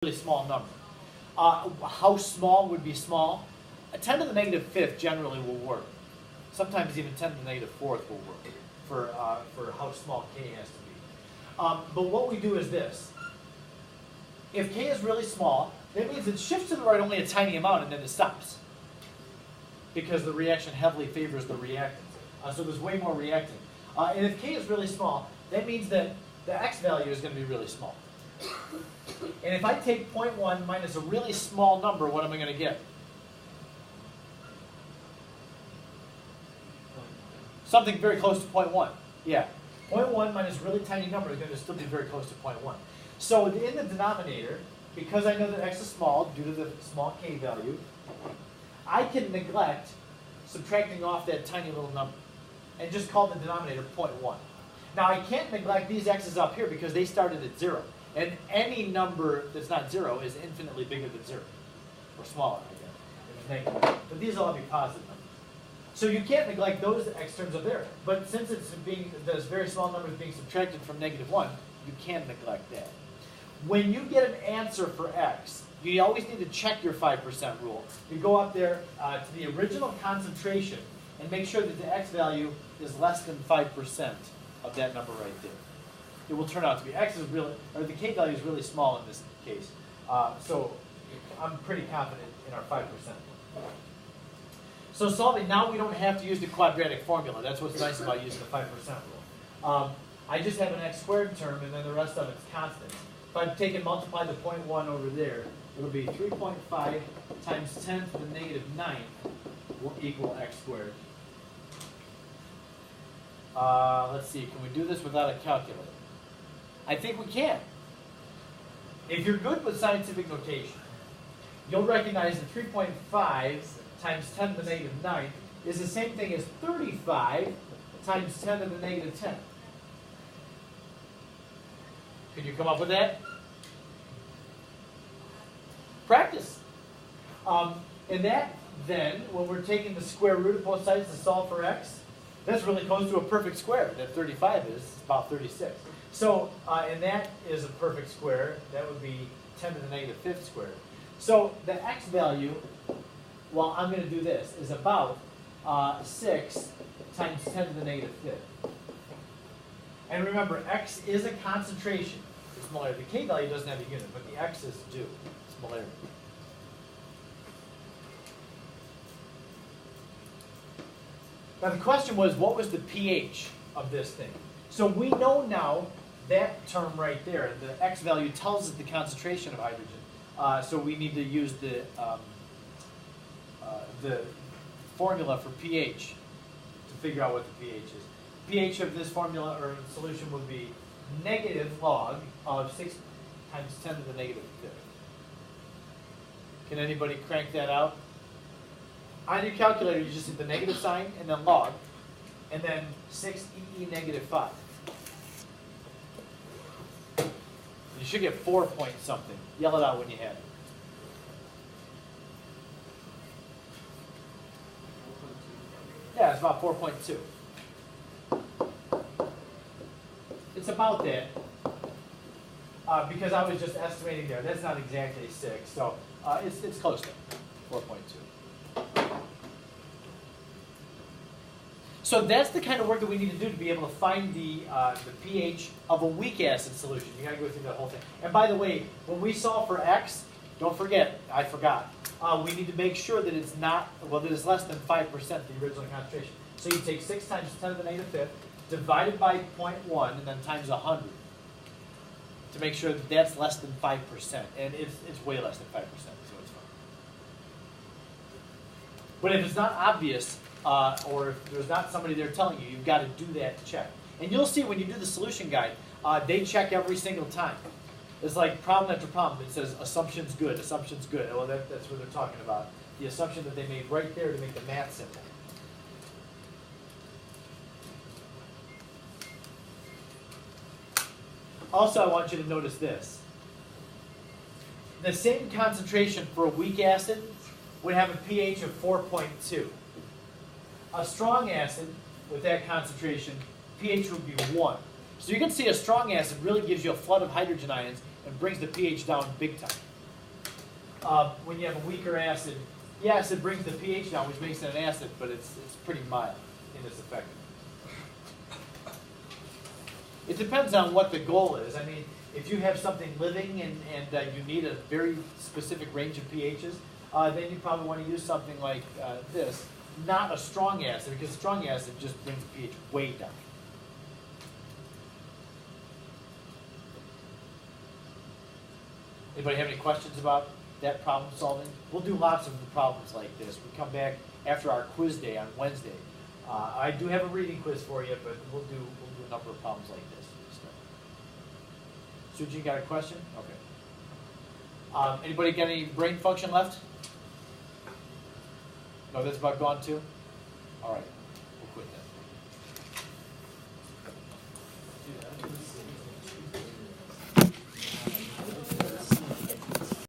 really small number. How small would be small? A 10 to the negative fifth generally will work. Sometimes even 10 to the negative fourth will work for how small k has to be. But what we do is this. If k is really small, that means it shifts to the right only a tiny amount and then it stops. Because the reaction heavily favors the reactant. So there's way more reactant. And if k is really small, that means that the x value is going to be really small. And if I take 0.1 minus a really small number, what am I going to get? Something very close to 0.1. Yeah. 0.1 minus a really tiny number is going to still be very close to 0.1. So in the denominator, because I know that x is small due to the small k value, I can neglect subtracting off that tiny little number and just call the denominator 0.1. Now I can't neglect these x's up here because they started at 0. And any number that's not 0 is infinitely bigger than 0. Or smaller, I guess, if it's negative. But these will all be positive numbers. So you can't neglect those x terms up there. But since this very small number is being subtracted from negative 1, you can neglect that. When you get an answer for x, you always need to check your 5% rule. You go up there to the original concentration and make sure that the x value is less than 5% of that number right there. It will turn out to be x is really, or the k value is really small in this case. So I'm pretty confident in our 5%. So solving, now we don't have to use the quadratic formula. That's what's nice about using the 5% rule. I just have an x squared term and then the rest of it's constants. If I take and multiply the 0.1 over there, it'll be 3.5 times 10 to the negative 9 will equal x squared. Let's see, can we do this without a calculator? I think we can. If you're good with scientific notation, you'll recognize that 3.5 times 10 to the negative 9 is the same thing as 35 times 10 to the negative 10. Could you come up with that? Practice. And that then, when we're taking the square root of both sides to solve for x, that's really close to a perfect square. That 35 is about 36. So, and that is a perfect square. That would be 10 to the negative fifth squared. So the x value, well, I'm going to do this, is about 6 times 10 to the negative fifth. And remember, x is a concentration. It's molarity. The k value doesn't have a unit, but the x's do. It's molarity. Now the question was, what was the pH of this thing? So we know now that term right there, the x value tells us the concentration of hydrogen. So we need to use the formula for pH to figure out what the pH is. pH of this formula or solution would be negative log of 6 times 10 to the negative fifth. Can anybody crank that out? On your calculator, you just hit the negative sign and then log, and then 6e negative 5. You should get 4 point something. Yell it out when you have it. Yeah, it's about 4.2. It's about that. Because I was just estimating there. That's not exactly 6, so it's close to 4.2. So that's the kind of work that we need to do to be able to find the pH of a weak acid solution. You got to go through that whole thing. And by the way, when we solve for x, don't forget, I forgot, we need to make sure that it's not, well, that it's less than 5% the original concentration. So you take 6 times 10 to the negative fifth, divided by 0.1, and then times 100 to make sure that that's less than 5%. And it's way less than 5%, so it's fine. But if it's not obvious, or if there's not somebody there telling you, you've got to do that check. And you'll see when you do the solution guide, they check every single time. It's like problem after problem. It says assumption's good, assumption's good. Well, that's what they're talking about. The assumption that they made right there to make the math simple. Also, I want you to notice this. The same concentration for a weak acid would have a pH of 4.2. A strong acid with that concentration, pH would be 1. So you can see a strong acid really gives you a flood of hydrogen ions and brings the pH down big time. when you have a weaker acid, yes, it brings the pH down, which makes it an acid, but it's pretty mild in its effect. It depends on what the goal is. I mean, if you have something living and you need a very specific range of pHs, then you probably want to use something like this, not a strong acid, because strong acid just brings the pH way down. Anybody have any questions about that problem solving? We'll do lots of problems like this. We come back after our quiz day on Wednesday. I do have a reading quiz for you, but we'll do a number of problems like this. Suji, got a question? Okay. Anybody got any brain function left? No, that's about gone too? All right.